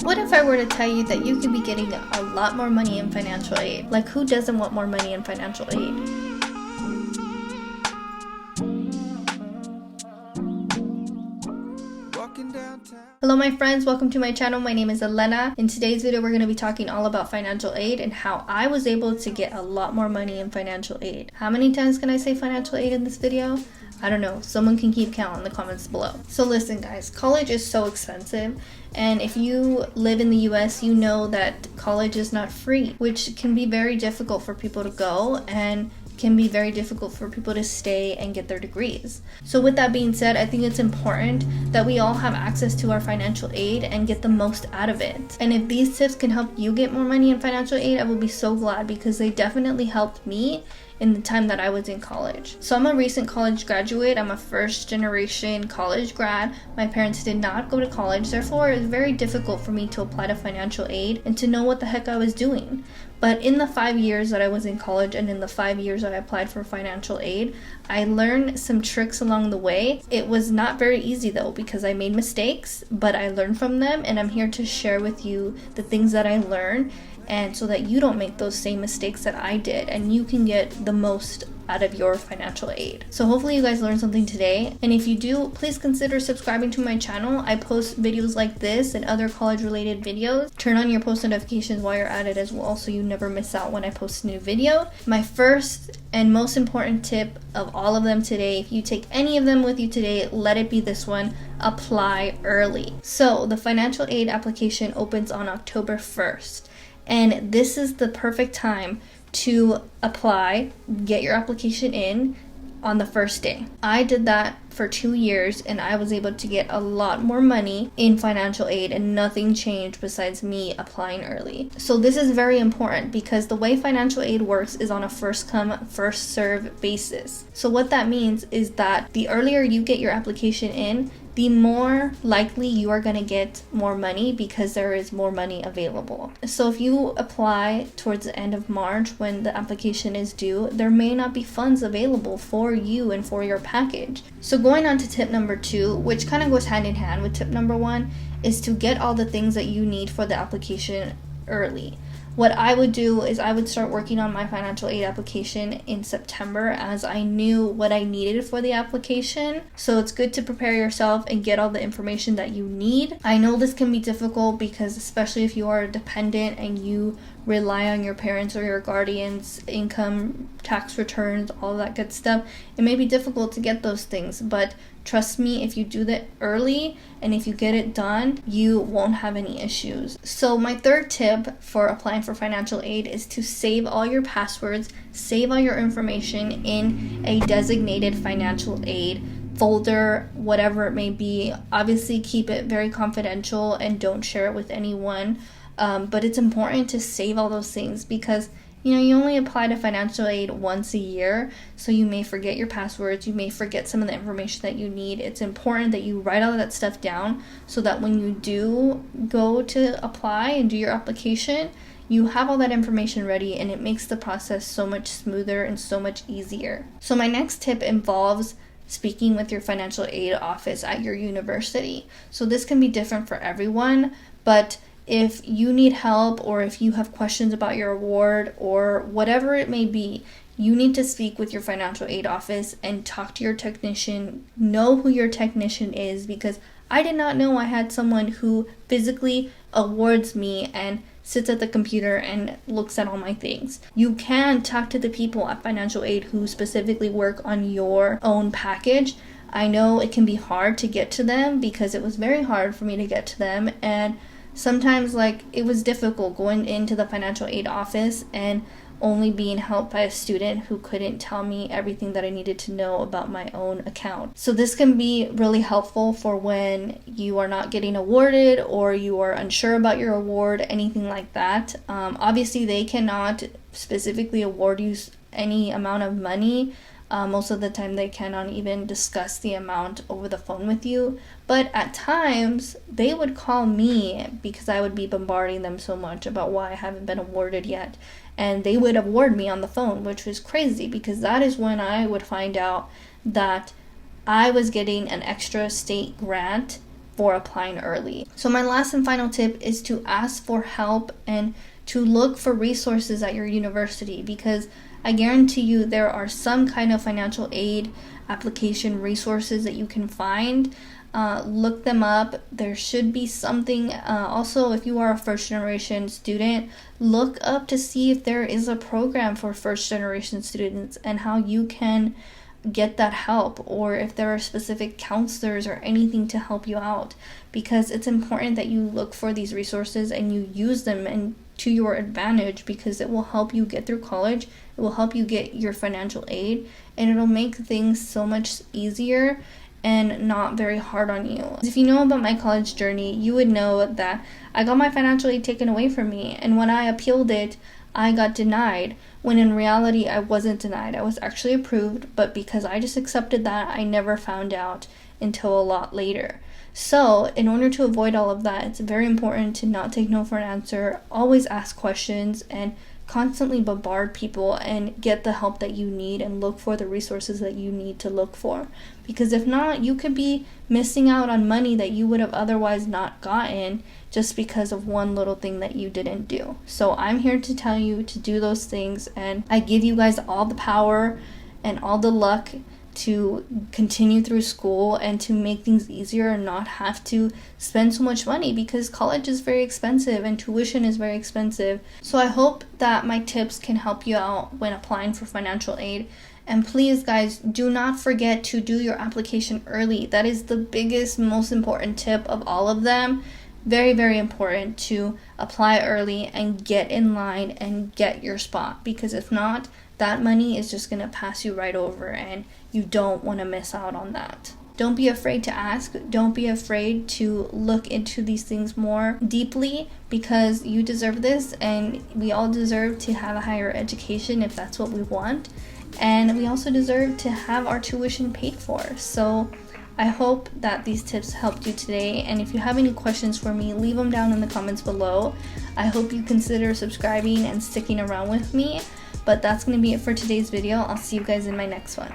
What if I were to tell you that you could be getting a lot more money in financial aid? Like, who doesn't want more money in financial aid? Hello my friends, welcome to my channel. My name is Elena. In today's video, we're going to be talking all about financial aid and how I was able to get a lot more money in financial aid. How many times can I say financial aid in this video? I don't know. Someone can keep count in the comments below. So listen guys, college is so expensive, and if you live in the US, you know that college is not free, which can be very difficult for people to go and can be very difficult for people to stay and get their degrees. So with that being said, I think it's important that we all have access to our financial aid and get the most out of it. And if these tips can help you get more money in financial aid, I will be so glad, because they definitely helped me in the time that I was in college. So I'm a recent college graduate. I'm a first generation college grad. My parents did not go to college, therefore it was very difficult for me to apply to financial aid and to know what the heck I was doing. But in the 5 years that I was in college and in the 5 years that I applied for financial aid, I learned some tricks along the way. It was not very easy though, because I made mistakes, but I learned from them, and I'm here to share with you the things that I learned, and so that you don't make those same mistakes that I did and you can get the most out of your financial aid. So hopefully you guys learned something today, and if you do, please consider subscribing to my channel. I post videos like this and other college related videos. Turn on your post notifications while you're at it as well, so you never miss out when I post a new video. My first and most important tip of all of them today, if you take any of them with you today, let it be this one: apply early. So the financial aid application opens on October 1st. And this is the perfect time to apply, get your application in on the first day. I did that for 2 years and I was able to get a lot more money in financial aid, and nothing changed besides me applying early. So this is very important, because the way financial aid works is on a first come, first serve basis. So what that means is that the earlier you get your application in, the more likely you are going to get more money, because there is more money available. So if you apply towards the end of March when the application is due, there may not be funds available for you and for your package. So going on to tip number 2, which kind of goes hand in hand with tip number 1, is to get all the things that you need for the application early. What I would do is I would start working on my financial aid application in September, as I knew what I needed for the application. So it's good to prepare yourself and get all the information that you need. I know this can be difficult, because especially if you are a dependent and you rely on your parents or your guardians' income, tax returns, all that good stuff, it may be difficult to get those things. But trust me, if you do that early and if you get it done, you won't have any issues. So my third tip for applying for financial aid is to save all your passwords, save all your information in a designated financial aid folder, whatever it may be. Obviously keep it very confidential and don't share it with anyone. But it's important to save all those things, because you only apply to financial aid once a year, so you may forget your passwords, you may forget some of the information that you need. It's important that you write all of that stuff down, so that when you do go to apply and do your application, you have all that information ready, and it makes the process so much smoother and so much easier. So my next tip involves speaking with your financial aid office at your university. So this can be different for everyone, but if you need help, or if you have questions about your award, or whatever it may be, you need to speak with your financial aid office and talk to your technician. Know who your technician is, because I did not know I had someone who physically awards me and sits at the computer and looks at all my things. You can talk to the people at financial aid who specifically work on your own package. I know it can be hard to get to them, because it was very hard for me to get to them, and sometimes it was difficult going into the financial aid office and only being helped by a student who couldn't tell me everything that I needed to know about my own account. So this can be really helpful for when you are not getting awarded, or you are unsure about your award, anything like that. Obviously they cannot specifically award you any amount of money. Most of the time they cannot even discuss the amount over the phone with you, but at times they would call me, because I would be bombarding them so much about why I haven't been awarded yet, and they would award me on the phone, which was crazy, because that is when I would find out that I was getting an extra state grant for applying early. So my last and final tip is to ask for help and to look for resources at your university, because I guarantee you there are some kind of financial aid application resources that you can find. Look them up. There should be something. Also, if you are a first generation student, look up to see if there is a program for first generation students and how you can get that help, or if there are specific counselors or anything to help you out, because it's important that you look for these resources and you use them and to your advantage, because it will help you get through college, it will help you get your financial aid, and it'll make things so much easier and not very hard on you. If you know about my college journey, you would know that I got my financial aid taken away from me, and when I appealed it, I got denied, when in reality I wasn't denied. I was actually approved, but because I just accepted that, I never found out until a lot later. So in order to avoid all of that, it's very important to not take no for an answer, always ask questions, and constantly bombard people and get the help that you need and look for the resources that you need to look for. Because if not, you could be missing out on money that you would have otherwise not gotten just because of one little thing that you didn't do. So I'm here to tell you to do those things, and I give you guys all the power and all the luck to continue through school and to make things easier and not have to spend so much money, because college is very expensive and tuition is very expensive. So I hope that my tips can help you out when applying for financial aid. And please guys, do not forget to do your application early. That is the biggest, most important tip of all of them. Very, very important to apply early and get in line and get your spot, because if not, that money is just going to pass you right over, and you don't want to miss out on that. Don't be afraid to ask. Don't be afraid to look into these things more deeply, because you deserve this, and we all deserve to have a higher education if that's what we want. And we also deserve to have our tuition paid for. So I hope that these tips helped you today, and if you have any questions for me, leave them down in the comments below. I hope you consider subscribing and sticking around with me. But that's going to be it for today's video. I'll see you guys in my next one.